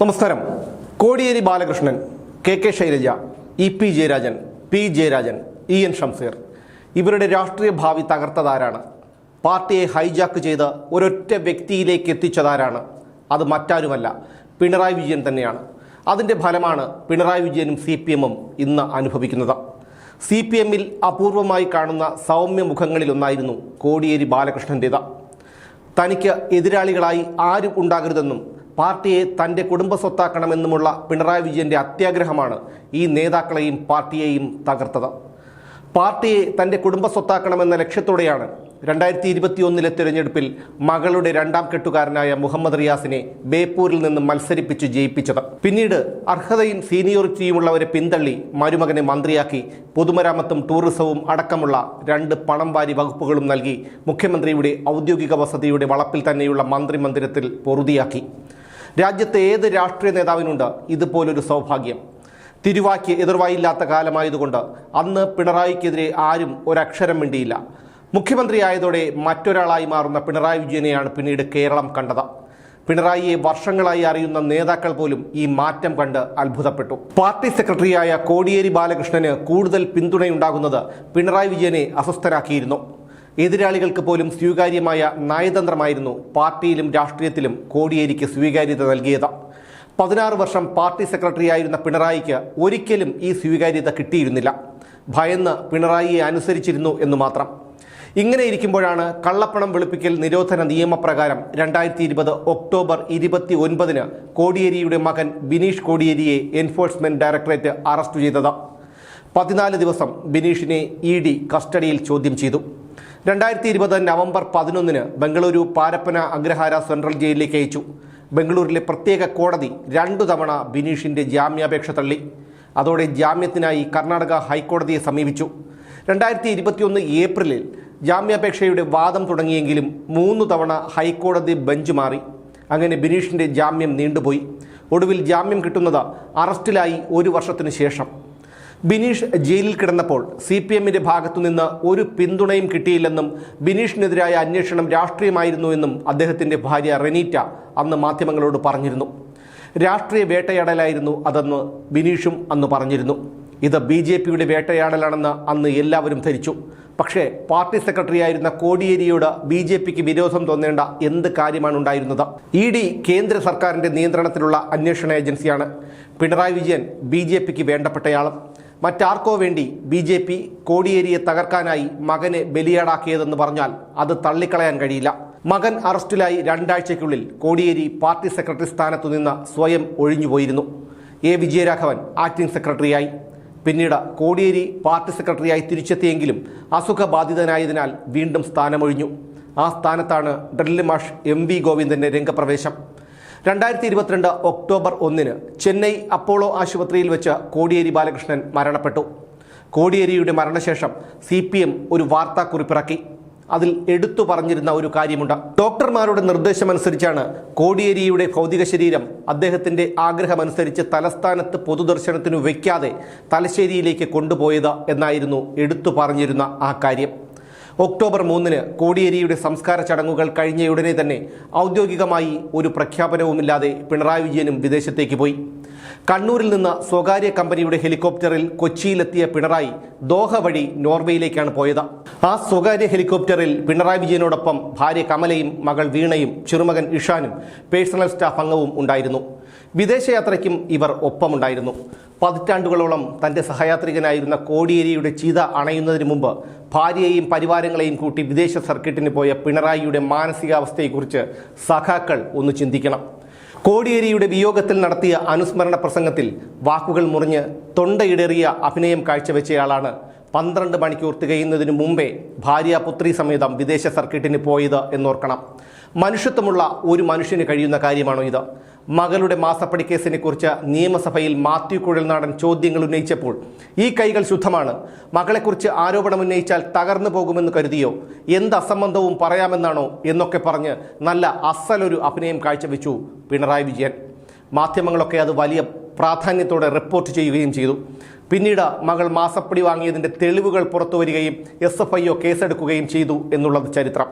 നമസ്കാരം. Kodiyeri Balakrishnan, K Shailaja, P Jayarajan, P Jayarajan, N Shamseer ഇവരുടെ രാഷ്ട്രീയ ഭാവി തകർത്തതാരാണ്? പാർട്ടിയെ ഹൈജാക്ക് ചെയ്ത് ഒരൊറ്റ വ്യക്തിയിലേക്ക് എത്തിച്ചതാരാണ്? അത് മറ്റാരുമല്ല, പിണറായി വിജയൻ തന്നെയാണ്. അതിൻ്റെ ഫലമാണ് പിണറായി വിജയനും CPM-ഉം ഇന്ന് അനുഭവിക്കുന്നത്. CPM-ൽ അപൂർവമായി കാണുന്ന സൗമ്യ മുഖങ്ങളിലൊന്നായിരുന്നു കോടിയേരി ബാലകൃഷ്ണൻ്റേത്. തനിക്ക് എതിരാളികളായി ആരും ഉണ്ടാകരുതെന്നും പാർട്ടിയെ തൻ്റെ കുടുംബ സ്വത്താക്കണമെന്നുമുള്ള പിണറായി വിജയൻ്റെ അത്യാഗ്രഹമാണ് ഈ നേതാക്കളെയും പാർട്ടിയെയും തകർത്തത്. പാർട്ടിയെ തൻ്റെ കുടുംബ സ്വത്താക്കണമെന്ന ലക്ഷ്യത്തോടെയാണ് 2021 തിരഞ്ഞെടുപ്പിൽ മകളുടെ രണ്ടാം കെട്ടുകാരനായ മുഹമ്മദ് റിയാസിനെ ബേപ്പൂരിൽ നിന്ന് മത്സരിപ്പിച്ച് ജയിപ്പിച്ചത്. പിന്നീട് അർഹതയും സീനിയോറിറ്റിയുമുള്ളവരെ പിന്തള്ളി മരുമകനെ മന്ത്രിയാക്കി പൊതുമരാമത്തും ടൂറിസവും അടക്കമുള്ള 2 പണം വാരി വകുപ്പുകളും നൽകി മുഖ്യമന്ത്രിയുടെ ഔദ്യോഗിക വസതിയുടെ വളപ്പിൽ തന്നെയുള്ള മന്ത്രിമന്ദിരത്തിൽ പൊറുതിയാക്കി. രാജ്യത്തെ ഏത് രാഷ്ട്രീയ നേതാവിനുണ്ട് ഇതുപോലൊരു സൗഭാഗ്യം? തിരുവായ്ക്ക് എതിർവായില്ലാത്ത കാലമായതുകൊണ്ട് അന്ന് പിണറായിക്കെതിരെ ആരും ഒരക്ഷരം മിണ്ടിയില്ല. മുഖ്യമന്ത്രിയായതോടെ മറ്റൊരാളായി മാറുന്ന പിണറായി വിജയനെയാണ് പിന്നീട് കേരളം കണ്ടത്. പിണറായിയെ വർഷങ്ങളായി അറിയുന്ന നേതാക്കൾ പോലും ഈ മാറ്റം കണ്ട് അത്ഭുതപ്പെട്ടു. പാർട്ടി സെക്രട്ടറിയായ കോടിയേരി ബാലകൃഷ്ണന് കൂടുതൽ പിന്തുണയുണ്ടാകുന്നത് പിണറായി വിജയനെ അസ്വസ്ഥനാക്കിയിരുന്നു. എതിരാളികൾക്ക് പോലും സ്വീകാര്യമായ നയതന്ത്രമായിരുന്നു പാർട്ടിയിലും രാഷ്ട്രീയത്തിലും കോടിയേരിക്ക് സ്വീകാര്യത നൽകിയത്. 16 വർഷം പാർട്ടി സെക്രട്ടറിയായിരുന്ന പിണറായിക്ക് ഒരിക്കലും ഈ സ്വീകാര്യത കിട്ടിയിരുന്നില്ല. ഭയന്ന് പിണറായിയെ അനുസരിച്ചിരുന്നു എന്നു മാത്രം. ഇങ്ങനെ ഇരിക്കുമ്പോഴാണ് കള്ളപ്പണം വെളുപ്പിക്കൽ നിരോധന നിയമപ്രകാരം 2020 ഒക്ടോബർ 29 കോടിയേരിയുടെ മകൻ ബിനീഷ് കോടിയേരിയെ എൻഫോഴ്സ്മെന്റ് ഡയറക്ടറേറ്റ് അറസ്റ്റ് ചെയ്തത്. 14 ദിവസം ബിനീഷിനെ ED കസ്റ്റഡിയിൽ ചോദ്യം ചെയ്തു. 2020 നവംബർ 11 ബംഗളൂരു പാരപ്പന അഗ്രഹാര സെൻട്രൽ ജയിലിലേക്ക് അയച്ചു. ബംഗളൂരിലെ പ്രത്യേക കോടതി 2 തവണ ബിനീഷിൻ്റെ ജാമ്യാപേക്ഷ തള്ളി. അതോടെ ജാമ്യത്തിനായി കർണാടക ഹൈക്കോടതിയെ സമീപിച്ചു. 2021 ഏപ്രിലിൽ ജാമ്യാപേക്ഷയുടെ വാദം തുടങ്ങിയെങ്കിലും 3 തവണ ഹൈക്കോടതി ബെഞ്ച് മാറി. അങ്ങനെ ബിനീഷിൻ്റെ ജാമ്യം നീണ്ടുപോയി. ഒടുവിൽ ജാമ്യം കിട്ടുന്നത് അറസ്റ്റിലായി 1 വർഷത്തിനു ശേഷം. ബിനീഷ് ജയിലിൽ കിടന്നപ്പോൾ CPM-ന്റെ ഭാഗത്തുനിന്ന് ഒരു പിന്തുണയും കിട്ടിയില്ലെന്നും ബിനീഷിനെതിരായ അന്വേഷണം രാഷ്ട്രീയമായിരുന്നുവെന്നും അദ്ദേഹത്തിൻ്റെ ഭാര്യ റെനീറ്റ അന്ന് മാധ്യമങ്ങളോട് പറഞ്ഞിരുന്നു. രാഷ്ട്രീയ വേട്ടയാടലായിരുന്നു അതെന്ന് ബിനീഷും അന്ന് പറഞ്ഞിരുന്നു. ഇത് BJP-യുടെ വേട്ടയാടലാണെന്ന് അന്ന് എല്ലാവരും ധരിച്ചു. പക്ഷേ പാർട്ടി സെക്രട്ടറിയായിരുന്ന കോടിയേരിയോട് BJP-ക്ക് വിരോധം തോന്നേണ്ട എന്ത് കാര്യമാണ് ഉണ്ടായിരുന്നത്? ED കേന്ദ്ര സർക്കാരിൻ്റെ നിയന്ത്രണത്തിലുള്ള അന്വേഷണ ഏജൻസിയാണ്. പിണറായി വിജയൻ BJP-ക്ക് വേണ്ടപ്പെട്ടയാളും. മറ്റാർക്കോ വേണ്ടി BJP കോടിയേരിയെ തകർക്കാനായി മകനെ ബലിയാടാക്കിയതെന്ന് പറഞ്ഞാൽ അത് തള്ളിക്കളയാൻ കഴിയില്ല. മകൻ അറസ്റ്റിലായി 2 ആഴ്ചയ്ക്കുള്ളിൽ കോടിയേരി പാർട്ടി സെക്രട്ടറി സ്ഥാനത്തു നിന്ന് സ്വയം ഒഴിഞ്ഞുപോയിരുന്നു. വിജയരാഘവൻ ആക്ടിംഗ് സെക്രട്ടറിയായി. പിന്നീട് കോടിയേരി പാർട്ടി സെക്രട്ടറിയായി തിരിച്ചെത്തിയെങ്കിലും അസുഖബാധിതനായതിനാൽ വീണ്ടും സ്ഥാനമൊഴിഞ്ഞു. ആ സ്ഥാനത്താണ് ഡ്രിൽ മാഷ് MV ഗോവിന്ദൻ്റെ രംഗപ്രവേശം. 2022 ഒക്ടോബർ 1 ചെന്നൈ അപ്പോളോ ആശുപത്രിയിൽ വെച്ച് കോടിയേരി ബാലകൃഷ്ണൻ മരണപ്പെട്ടു. കോടിയേരിയുടെ മരണശേഷം CPM ഒരു വാർത്താക്കുറിപ്പിറക്കി. അതിൽ എടുത്തു പറഞ്ഞിരുന്ന ഒരു കാര്യമുണ്ട്. ഡോക്ടർമാരുടെ നിർദ്ദേശമനുസരിച്ചാണ് കോടിയേരിയുടെ ഭൗതിക ശരീരം അദ്ദേഹത്തിൻ്റെ ആഗ്രഹമനുസരിച്ച് തലസ്ഥാനത്ത് പൊതുദർശനത്തിനു വയ്ക്കാതെ തലശ്ശേരിയിലേക്ക് കൊണ്ടുപോയത് എന്നായിരുന്നു എടുത്തു പറഞ്ഞിരുന്ന ആ കാര്യം. ഒക്ടോബർ 3 കോടിയേരിയുടെ സംസ്കാര ചടങ്ങുകൾ കഴിഞ്ഞയുടനെ തന്നെ ഔദ്യോഗികമായി ഒരു പ്രഖ്യാപനവുമില്ലാതെ പിണറായി വിജയനും വിദേശത്തേക്ക് പോയി. കണ്ണൂരിൽ നിന്ന് സ്വകാര്യ കമ്പനിയുടെ ഹെലികോപ്റ്ററിൽ കൊച്ചിയിലെത്തിയ പിണറായി ദോഹ വഴി നോർവേയിലേക്കാണ് പോയത്. ആ സ്വകാര്യ ഹെലികോപ്റ്ററിൽ പിണറായി വിജയനോടൊപ്പം ഭാര്യ കമലയും മകൾ വീണയും ചെറുമകൻ ഇഷാനും പേഴ്സണൽ സ്റ്റാഫ് അംഗവും ഉണ്ടായിരുന്നു. വിദേശയാത്രയ്ക്കും ഇവർ ഒപ്പമുണ്ടായിരുന്നു. പതിറ്റാണ്ടുകളോളം തൻ്റെ സഹയാത്രികനായിരുന്ന കോടിയേരിയുടെ ചിത അണയുന്നതിന് മുമ്പ് ഭാര്യയെയും പരിവാരങ്ങളെയും കൂട്ടി വിദേശ സർക്കിട്ടിന് പോയ പിണറായിയുടെ മാനസികാവസ്ഥയെക്കുറിച്ച് സഖാക്കൾ ഒന്ന് ചിന്തിക്കണം. കോടിയേരിയുടെ വിയോഗത്തിൽ നടത്തിയ അനുസ്മരണ പ്രസംഗത്തിൽ വാക്കുകൾ മുറിഞ്ഞ് തൊണ്ടയിടേറിയ അഭിനയം കാഴ്ചവെച്ചയാളാണ് 12 മണിക്കൂർ തികയുന്നതിനു മുമ്പേ ഭാര്യാപുത്രി സമേതം വിദേശ സർക്കിട്ടിന് പോയത് എന്നോർക്കണം. മനുഷ്യത്വമുള്ള ഒരു മനുഷ്യന് കഴിയുന്ന കാര്യമാണോ ഇത്? മകളുടെ മാസപ്പടി കേസിനെ കുറിച്ച് നിയമസഭയിൽ മാത്യു കുഴൽനാടൻ ചോദ്യങ്ങൾ ഉന്നയിച്ചപ്പോൾ ഈ കൈകൾ ശുദ്ധമാണ്, മകളെക്കുറിച്ച് ആരോപണം ഉന്നയിച്ചാൽ തകർന്നു പോകുമെന്ന് കരുതിയോ, എന്ത് അസംബന്ധവും പറയാമെന്നാണോ എന്നൊക്കെ പറഞ്ഞ് നല്ല അസലൊരു അഭിനയം കാഴ്ചവെച്ചു പിണറായി വിജയൻ. മാധ്യമങ്ങളൊക്കെ അത് വലിയ പ്രാധാന്യത്തോടെ റിപ്പോർട്ട് ചെയ്യുകയും ചെയ്തു. പിന്നീട് മകൾ മാസപ്പടി വാങ്ങിയതിൻ്റെ തെളിവുകൾ പുറത്തു വരികയും SFIO കേസെടുക്കുകയും ചെയ്തു എന്നുള്ളത് ചരിത്രം.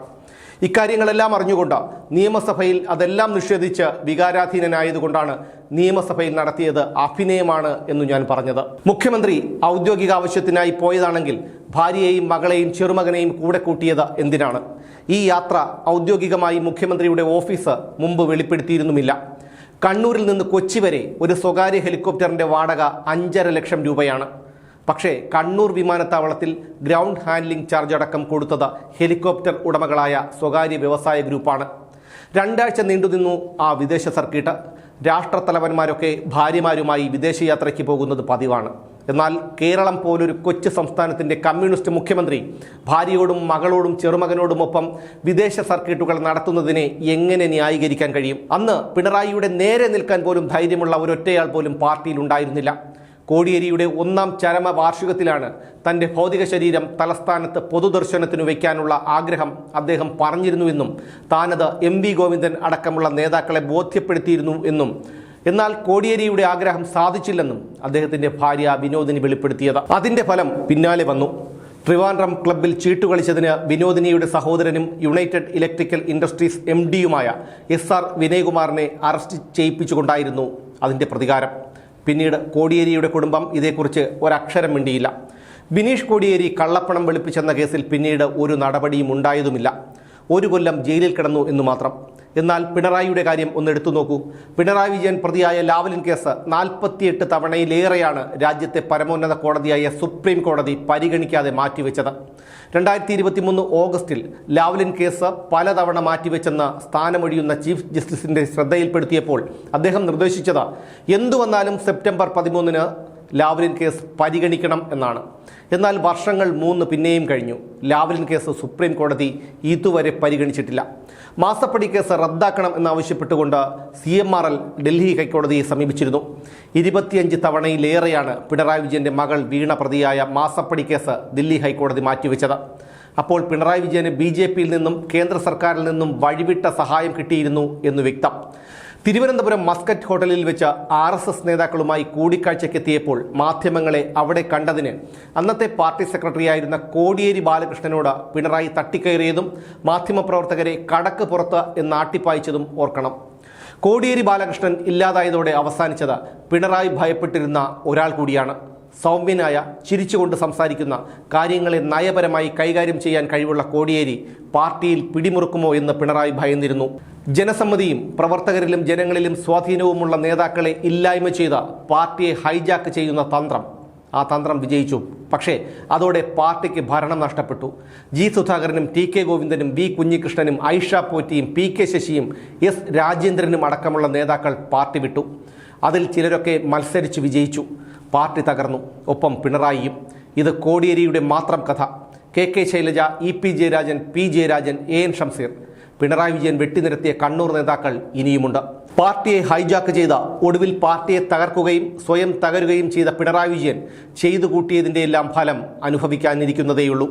ഇക്കാര്യങ്ങളെല്ലാം അറിഞ്ഞുകൊണ്ട് നിയമസഭയിൽ അതെല്ലാം നിഷേധിച്ച് വികാരാധീനനായതുകൊണ്ടാണ് നിയമസഭയിൽ നടത്തിയത് അഭിനയമാണ് എന്നു ഞാൻ പറഞ്ഞത്. മുഖ്യമന്ത്രി ഔദ്യോഗിക ആവശ്യത്തിനായി പോയതാണെങ്കിൽ ഭാര്യയെയും മകളെയും ചെറുമകനെയും കൂടെ കൂട്ടിയത് എന്തിനാണ്? ഈ യാത്ര ഔദ്യോഗികമായി മുഖ്യമന്ത്രിയുടെ ഓഫീസ് മുമ്പ് വെളിപ്പെടുത്തിയിരുന്നുമില്ല. കണ്ണൂരിൽ നിന്ന് കൊച്ചി വരെ ഒരു സ്വകാര്യ ഹെലികോപ്റ്ററിന്റെ വാടക 5.5 ലക്ഷം രൂപയാണ്. പക്ഷേ കണ്ണൂർ വിമാനത്താവളത്തിൽ ഗ്രൗണ്ട് ഹാൻഡ്ലിംഗ് ചാർജ് അടക്കം കൊടുത്തത് ഹെലികോപ്റ്റർ ഉടമകളായ സ്വകാര്യ വ്യവസായ ഗ്രൂപ്പാണ്. 2 ആഴ്ച നീണ്ടുനിന്നു ആ വിദേശ സർക്കിട്ട്. രാഷ്ട്രത്തലവന്മാരൊക്കെ ഭാര്യമാരുമായി വിദേശയാത്രയ്ക്ക് പോകുന്നത് പതിവാണ്. എന്നാൽ കേരളം പോലൊരു കൊച്ചു സംസ്ഥാനത്തിൻ്റെ കമ്മ്യൂണിസ്റ്റ് മുഖ്യമന്ത്രി ഭാര്യയോടും മകളോടും ചെറുമകനോടുമൊപ്പം വിദേശ സർക്കിട്ടുകൾ നടത്തുന്നതിനെ എങ്ങനെ ന്യായീകരിക്കാൻ കഴിയും? അന്ന് പിണറായിയുടെ നേരെ നിൽക്കാൻ പോലും ധൈര്യമുള്ള ഒരൊറ്റയാൾ പോലും പാർട്ടിയിൽ ഉണ്ടായിരുന്നില്ല. കോടിയേരിയുടെ 1ാം ചരമ വാർഷികത്തിലാണ് തൻ്റെ ഭൗതിക ശരീരം തലസ്ഥാനത്ത് പൊതുദർശനത്തിനു വയ്ക്കാനുള്ള ആഗ്രഹം അദ്ദേഹം പറഞ്ഞിരുന്നുവെന്നും താനത് MV ഗോവിന്ദൻ അടക്കമുള്ള നേതാക്കളെ ബോധ്യപ്പെടുത്തിയിരുന്നു എന്നും, എന്നാൽ കോടിയേരിയുടെ ആഗ്രഹം സാധിച്ചില്ലെന്നും അദ്ദേഹത്തിൻ്റെ ഭാര്യ വിനോദിനി വെളിപ്പെടുത്തിയത്. അതിൻ്റെ ഫലം പിന്നാലെ വന്നു. ട്രിവാൻഡ്രം ക്ലബ്ബിൽ ചീട്ടുകളിച്ചതിന് വിനോദിനിയുടെ സഹോദരനും യുണൈറ്റഡ് ഇലക്ട്രിക്കൽ ഇൻഡസ്ട്രീസ് MD-യുമായ SR വിനയകുമാറിനെ അറസ്റ്റ് ചെയ്യിപ്പിച്ചുകൊണ്ടായിരുന്നു അതിൻ്റെ പ്രതികാരം. പിന്നീട് കോടിയേരിയുടെ കുടുംബം ഇതേക്കുറിച്ച് ഒരക്ഷരം മിണ്ടിയില്ല. ബിനീഷ് കോടിയേരി കള്ളപ്പണം വെളുപ്പിച്ചെന്ന കേസിൽ പിന്നീട് ഒരു നടപടിയും ഉണ്ടായതുമില്ല. 1 കൊല്ലം ജയിലിൽ കിടന്നു എന്നു മാത്രം. എന്നാൽ പിണറായിയുടെ കാര്യം ഒന്നെടുത്തു നോക്കൂ. പിണറായി വിജയൻ പ്രതിയായ ലാവ്ലിൻ കേസ് 48 തവണയിലേറെയാണ് രാജ്യത്തെ പരമോന്നത കോടതിയായ സുപ്രീം കോടതി പരിഗണിക്കാതെ മാറ്റിവെച്ചത്. 2023 ഓഗസ്റ്റിൽ ലാവ്ലിൻ കേസ് പലതവണ മാറ്റിവെച്ചെന്ന് സ്ഥാനമൊഴിയുന്ന ചീഫ് ജസ്റ്റിസിന്റെ ശ്രദ്ധയിൽപ്പെടുത്തിയപ്പോൾ അദ്ദേഹം നിർദ്ദേശിച്ചത് എന്തു വന്നാലും സെപ്റ്റംബർ 13-ന് ലാവ്ലിൻ കേസ് പരിഗണിക്കണം എന്നാണ്. എന്നാൽ വർഷങ്ങൾ 3 പിന്നെയും കഴിഞ്ഞു. ലാവ്ലിൻ കേസ് സുപ്രീം കോടതി ഇതുവരെ പരിഗണിച്ചിട്ടില്ല. മാസപ്പടി കേസ് റദ്ദാക്കണം എന്നാവശ്യപ്പെട്ടുകൊണ്ട് CMRL ഡൽഹി ഹൈക്കോടതിയെ സമീപിച്ചിരുന്നു. 25 തവണയിലേറെയാണ് പിണറായി വിജയന്റെ മകൾ വീണ പ്രതിയായ മാസപ്പടി കേസ് ദില്ലി ഹൈക്കോടതി മാറ്റിവെച്ചത്. അപ്പോൾ പിണറായി വിജയന് BJP-യിൽ നിന്നും കേന്ദ്ര സർക്കാരിൽ നിന്നും വഴിവിട്ട സഹായം കിട്ടിയിരുന്നു എന്ന് വ്യക്തം. തിരുവനന്തപുരം മസ്കറ്റ് ഹോട്ടലിൽ വെച്ച് RSS നേതാക്കളുമായി കൂടിക്കാഴ്ചയ്ക്കെത്തിയപ്പോൾ മാധ്യമങ്ങളെ അവിടെ കണ്ടതിന് അന്നത്തെ പാർട്ടി സെക്രട്ടറിയായിരുന്ന കോടിയേരി ബാലകൃഷ്ണനോട് പിണറായി തട്ടിക്കയറിയതും മാധ്യമപ്രവർത്തകരെ കടക്ക് പുറത്ത് എന്നാട്ടിപ്പായിച്ചതും ഓർക്കണം. കോടിയേരി ബാലകൃഷ്ണൻ ഇല്ലാതായതോടെ അവസാനിച്ചത് പിണറായി ഭയപ്പെട്ടിരുന്ന ഒരാൾ കൂടിയാണ്. സൗമ്യനായ, ചിരിച്ചുകൊണ്ട് സംസാരിക്കുന്ന, കാര്യങ്ങളെ നയപരമായി കൈകാര്യം ചെയ്യാൻ കഴിവുള്ള കോടിയേരി പാർട്ടിയിൽ പിടിമുറുക്കുമോ എന്ന് പിണറായി ഭയന്നിരുന്നു. ജനസമ്മതിയും പ്രവർത്തകരിലും ജനങ്ങളിലും സ്വാധീനവുമുള്ള നേതാക്കളെ ഇല്ലായ്മ ചെയ്ത പാർട്ടിയെ ഹൈജാക്ക് ചെയ്യുന്ന തന്ത്രം, ആ തന്ത്രം വിജയിച്ചു. പക്ഷേ അതോടെ പാർട്ടിക്ക് ഭരണം നഷ്ടപ്പെട്ടു. G. സുധാകരനും TK ഗോവിന്ദനും V. കുഞ്ഞികൃഷ്ണനും Aisha പോറ്റിയും PK ശശിയും S. രാജേന്ദ്രനും അടക്കമുള്ള നേതാക്കൾ പാർട്ടി വിട്ടു. അതിൽ ചിലരൊക്കെ മത്സരിച്ച് വിജയിച്ചു. പാർട്ടി തകർന്നു, ഒപ്പം പിണറായിയും. ഇത് കോടിയേരിയുടെ മാത്രം കഥ. KK Shailaja, EP Jayarajan, P Jayarajan, AN Shamseer, Pinarayi Vijayan വെട്ടിനിരത്തിയ Kannur നേതാക്കൾ ഇനിയുമുണ്ട്. പാർട്ടിയെ ഹൈജാക്ക് ചെയ്ത, ഒടുവിൽ പാർട്ടിയെ തകർക്കുകയും സ്വയം തകരുകയും ചെയ്ത പിണറായി വിജയൻ ചെയ്തു കൂട്ടിയതിൻ്റെ എല്ലാം ഫലം അനുഭവിക്കാനിരിക്കുന്നതേയുള്ളൂ.